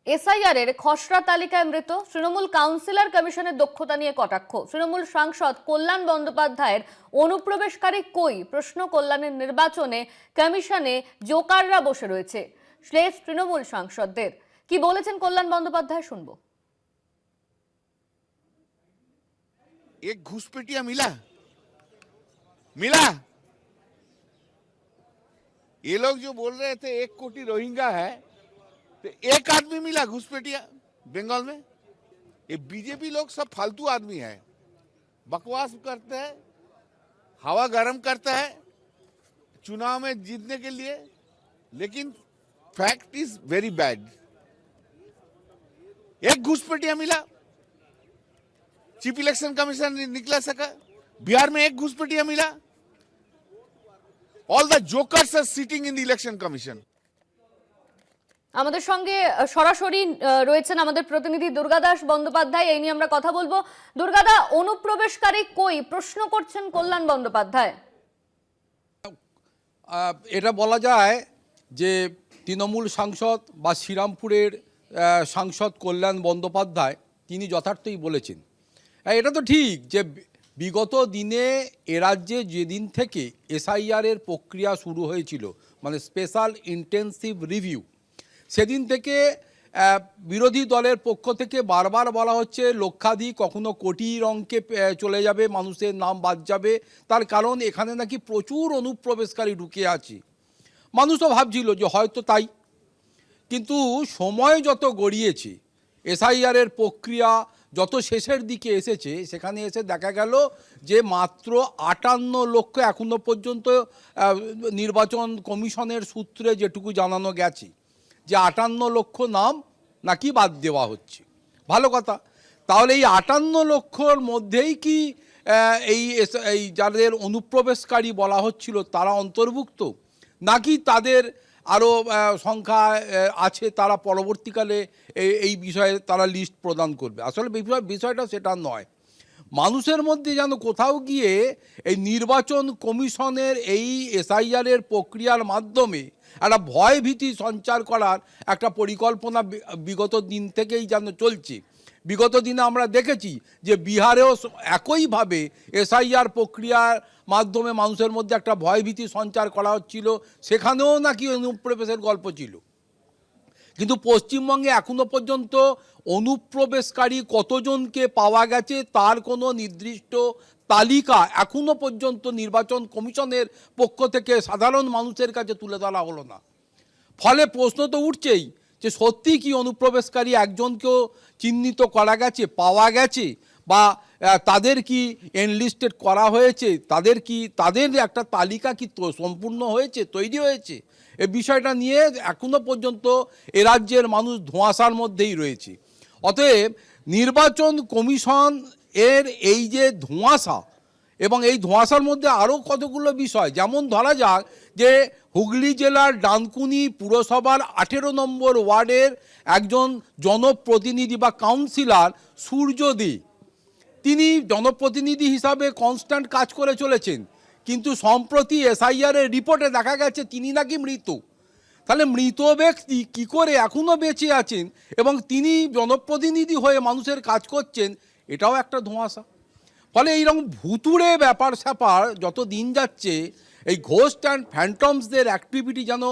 SIR এর খসড়া তালিকায় মৃত তৃণমূল কাউন্সিলর কমিশনের দক্ষতা নিয়ে কটাক্ষ। তৃণমূল সাংসদ কল্যাণ বন্দ্যোপাধ্যায়ের অনুপ্রবেশকারী কই প্রশ্ন। কল্যাণের নির্বাচনে কমিশনে জোকাররা বসে রয়েছে। শ্লেষ তৃণমূল সাংসদদের কি বলেছেন কল্যাণ বন্দ্যোপাধ্যায়, শুনবো। एक घुसपैठिया मिला मिला ये लोग जो बोल रहे थे 1 कोटी रोहिंग्या है, तो एक आदमी मिला घुसपैठिया बंगाल में। ये बीजेपी लोग सब फालतू आदमी है, बकवास करते हैं, हवा गर्म करता है चुनाव में जीतने के लिए, लेकिन फैक्ट इज वेरी बैड। एक घुसपैठिया मिला, चीफ इलेक्शन कमीशन निकला सका। बिहार में एक घुसपैठिया मिला। All the jokers are sitting in the election commission. আমাদের সঙ্গে সরাসরি রয়েছেন আমাদের প্রতিনিধি দুর্গাদাস বন্দ্যোপাধ্যায়। এই নিয়ে আমরা কথা বলবো। দুর্গাদা, অনুপ্রবেশকারী কই প্রশ্ন করছেন কল্যাণ বন্দ্যোপাধ্যায়। এটা বলা যায় যে তৃণমূল সাংসদ বা শ্রীরামপুরের সাংসদ কল্যাণ বন্দ্যোপাধ্যায় তিনি যথার্থই বলেছেন। এটা তো ঠিক যে বিগত দিনে এ রাজ্যে যেদিন থেকে এসআইআরের প্রক্রিয়া শুরু হয়েছিল, মানে স্পেশাল ইন্টেন্সিভ রিভিউ, সেদিন থেকে বিরোধী দলের পক্ষ থেকে বারবার বলা হচ্ছে লক্ষাধিক কখনো কোটির অঙ্কে চলে যাবে, মানুষের নাম বাদ যাবে। তার কারণ এখানে নাকি প্রচুর অনুপ্রবেশকারী ঢুকে আছে। মানুষও ভাবছিল যে হয়তো তাই, কিন্তু সময় যত গড়িয়েছে, এসআইআরের প্রক্রিয়া যত শেষের দিকে এসেছে, সেখানে এসে দেখা গেল যে মাত্র 58 লক্ষ এখনো পর্যন্ত নির্বাচন কমিশনের সূত্রে যেটুকু জানানো গেছে যে 58 লক্ষ নাম নাকি বাদ দেওয়া হচ্ছে। ভালো কথা, তাহলে এই 58 লক্ষর মধ্যেই কি এই যাদের অনুপ্রবেশকারী বলা হচ্ছিল তারা অন্তর্ভুক্ত, নাকি তাদের আরও সংখ্যা আছে, তারা পরবর্তীকালে এই বিষয়ে তারা লিস্ট প্রদান করবে? আসলে বিষয়টা সেটা নয়। মানুষের মধ্যে যেন কোথাও গিয়ে এই নির্বাচন কমিশনের এই এসআইআরের প্রক্রিয়ার মাধ্যমে একটা ভয় ভীতি সঞ্চার করার একটা পরিকল্পনা বিগত দিন থেকেই যেন চলছে। বিগত দিনে আমরা দেখেছি যে বিহারেও একইভাবে এসআইআর প্রক্রিয়ার মাধ্যমে মানুষের মধ্যে একটা ভয়ভীতি সঞ্চার করা হচ্ছিল, সেখানেও নাকি অনুপ্রবেশের গল্প ছিল। কিন্তু পশ্চিমবঙ্গে এখনো পর্যন্ত অনুপ্রবেশকারী কতজনকে পাওয়া গেছে তার কোনো নির্দিষ্ট তালিকা এখনো পর্যন্ত নির্বাচন কমিশনের পক্ষ থেকে সাধারণ মানুষের কাছে তুলে ধরা হলো না। ফলে প্রশ্ন তো উঠছেই যে সত্যি কি অনুপ্রবেশকারী একজনকেও চিহ্নিত করা গেছে, পাওয়া গেছে, বা তাদের কি এনলিস্টেড করা হয়েছে, তাদের একটা তালিকা কি সম্পূর্ণ হয়েছে, তৈরি হয়েছে? এই বিষয়টা নিয়ে এখনো পর্যন্ত এ রাজ্যের মানুষ ধোঁয়াশার মধ্যেই রয়েছে। অতএব নির্বাচন কমিশন এর এই যে ধোঁয়াশা, এবং এই ধোঁয়াশার মধ্যে আরও কতগুলো বিষয়, যেমন ধরা যাক যে হুগলি জেলার ডানকুনি পুরসভার 18 নম্বর ওয়ার্ডের একজন জনপ্রতিনিধি বা কাউন্সিলর সূর্য দে, তিনি জনপ্রতিনিধি হিসাবে কনস্ট্যান্ট কাজ করে চলেছেন, কিন্তু সম্প্রতি এসআইআরের রিপোর্টে দেখা গেছে তিনি নাকি মৃত। তাহলে মৃত ব্যক্তি কী করে এখনও বেঁচে আছেন এবং তিনি জনপ্রতিনিধি হয়ে মানুষের কাজ করছেন, এটাও একটা ধোঁয়াশা। ফলে এইরকম ভুতুড়ে ব্যাপার স্যাপার যত দিন যাচ্ছে, এই ঘোস্ট অ্যান্ড ফ্যান্টমসদের অ্যাক্টিভিটি যেন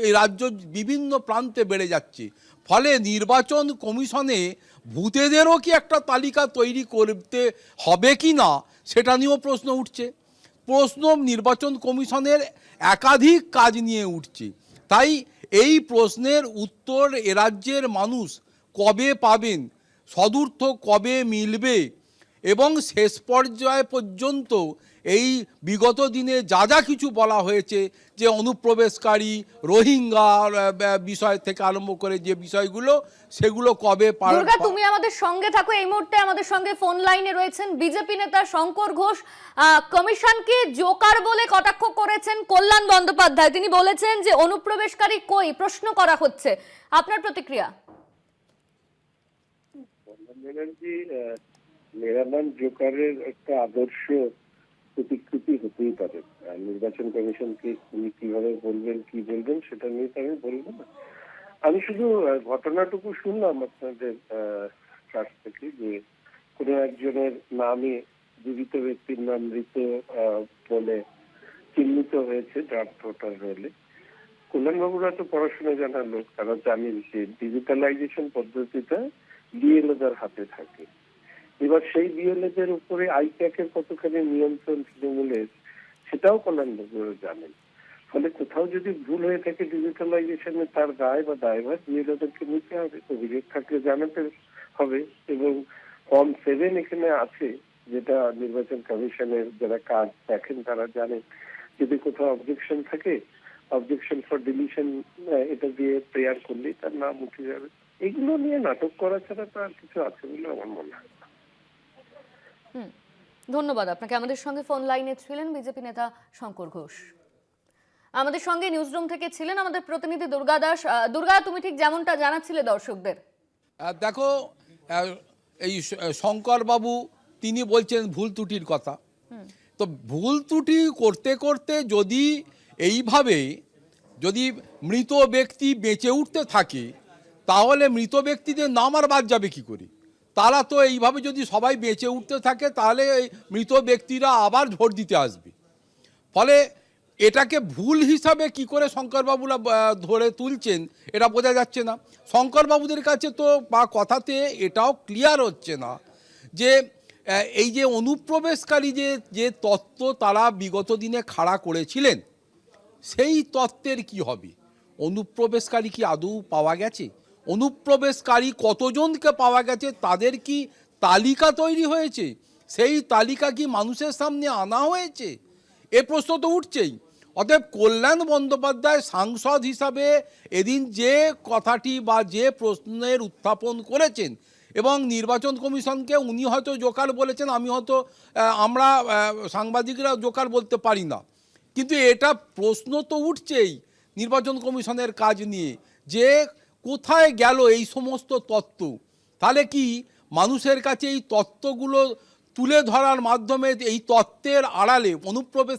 এই রাজ্য বিভিন্ন প্রান্তে বেড়ে যাচ্ছে। ফলে নির্বাচন কমিশনে ভূতেদেরও কি একটা তালিকা তৈরি করতে হবে কি না, সেটা নিয়েও প্রশ্ন উঠছে। প্রশ্ন নির্বাচন কমিশনের একাধিক কাজ নিয়ে উঠছে। তাই এই প্রশ্নের উত্তর এ রাজ্যের মানুষ কবে পাবেন, সদুর্থ কবে মিলবে, এবং শেষ পর্যায় পর্যন্ত এই বিগত দিনে যা যা কিছু বলা হয়েছে যে অনুপ্রবেশকারী, রোহিঙ্গা বিষয় থেকে আরম্ভ করে যে বিষয়গুলো, সেগুলো কবে দুর্গা, তুমি আমাদের সঙ্গে থাকো। এই মুহূর্তে আমাদের সঙ্গে ফোন লাইনে রয়েছেন বিজেপি নেতা শঙ্কর ঘোষ। কমিশনকে জোকার বলে কটাক্ষ করেছেন কল্যাণ বন্দ্যোপাধ্যায়। তিনি বলেছেন যে অনুপ্রবেশকারী কই প্রশ্ন করা হচ্ছে। আপনার প্রতিক্রিয়া? মেরামান জোকারের একটা আদর্শ প্রতিকৃতি হতেই পারে। নির্বাচন কমিশনকে উনি কিভাবে বলবেন, কি বলবেন সেটা নিয়ে তো আমি বলবো না। আমি শুধু ঘটনাটুকু শুনলাম আপনাদের কাছ থেকে যে কোনো একজনের নামে জীবিত ব্যক্তির নাম মৃত বলে চিহ্নিত হয়েছে ড্রাফট ভোটার রোলে। কল্যাণবাবুরা তো পড়াশোনা জানার লোক, তারা জানেন যে ডিজিটালাইজেশন পদ্ধতিটা বিএলওদের হাতে থাকে। এবার সেই বিএলওদের উপরে আইপ্যাকের কতখানি নিয়ন্ত্রণ তৃণমূলের সেটাও কল্যাণবাবুরা জানেন। ফলে কোথাও যদি ভুল হয়ে থাকে ডিজিটালাইজেশনে, তার দায় বা দায়ভার বিএলওদেরকে নিতে হবে, অভিযোগ থাকলে জানাতে হবে। এবং ফর্ম 7 এখানে আছে, যেটা নির্বাচন কমিশনের যারা কাজ দেখেন তারা জানেন, যদি কোথাও অবজেকশন থাকে, অবজেকশন ফর ডিলিশন এটা দিয়ে প্রেয়ার করলেই তার নাম উঠে যাবে। এগুলো নিয়ে নাটক করা ছাড়া তো আর কিছু আছে বলে আমার মনে হয় না। ধন্যবাদ আপনাকে। আমাদের সঙ্গে ফোন লাইনে ছিলেন বিজেপি নেতা শঙ্কর ঘোষ। আমাদের সঙ্গে নিউজরুম থেকে ছিলেন আমাদের প্রতিনিধি দুর্গা দাস। দুর্গা, তুমি ঠিক যেমনটা জানাচ্ছিলে দর্শকদের, দেখো, এই শঙ্করবাবু তিনি বলছেন ভুল ত্রুটির কথা। তো ভুল ত্রুটি করতে করতে যদি এইভাবে যদি মৃত ব্যক্তি বেঁচে উঠতে থাকে, তাহলে মৃত ব্যক্তিদের নাম আর বাদ যাবে কি করে? তারা তো এইভাবে যদি সবাই বেঁচে উঠতে থাকে, তাহলে এই মৃত ব্যক্তিরা আবার ভোট দিতে আসবে। ফলে এটাকে ভুল হিসাবে কি করে শঙ্করবাবুরা ধরে তুলছেন এটা বোঝা যাচ্ছে না। শঙ্করবাবুদের কাছে তো বা কথাতে এটাও ক্লিয়ার হচ্ছে না যে এই যে অনুপ্রবেশকারী যে তত্ত্ব তারা বিগত দিনে খাড়া করেছিলেন, সেই তত্ত্বের কি হবে? অনুপ্রবেশকারী কি আদৌ পাওয়া গেছে? অনুপ্রবেশকারী কতজনকে পাওয়া গেছে, তাদের কি তালিকা তৈরি হয়েছে? সেই তালিকা কি মানুষের সামনে আনা হয়েছে? এ প্রশ্ন তো উঠছেই। অতএব কল্যাণ বন্দ্যোপাধ্যায় সাংসদ হিসাবে এদিন যে কথাটি বা যে প্রশ্নের উত্থাপন করেছেন, এবং নির্বাচন কমিশনকে উনি হয়তো জোকার বলেছেন, আমরা সাংবাদিকরা জোকার বলতে পারি না, কিন্তু এটা প্রশ্ন তো উঠছেই নির্বাচন কমিশনের কাজ নিয়ে, যে কোথায় গেল এই সমস্ত তত্ত্ব? তাহলে কি মানুষের কাছে এই তত্ত্বগুলো তুলে ধরার মাধ্যমে এই তত্ত্বের আড়ালে অনুপ্রবেশ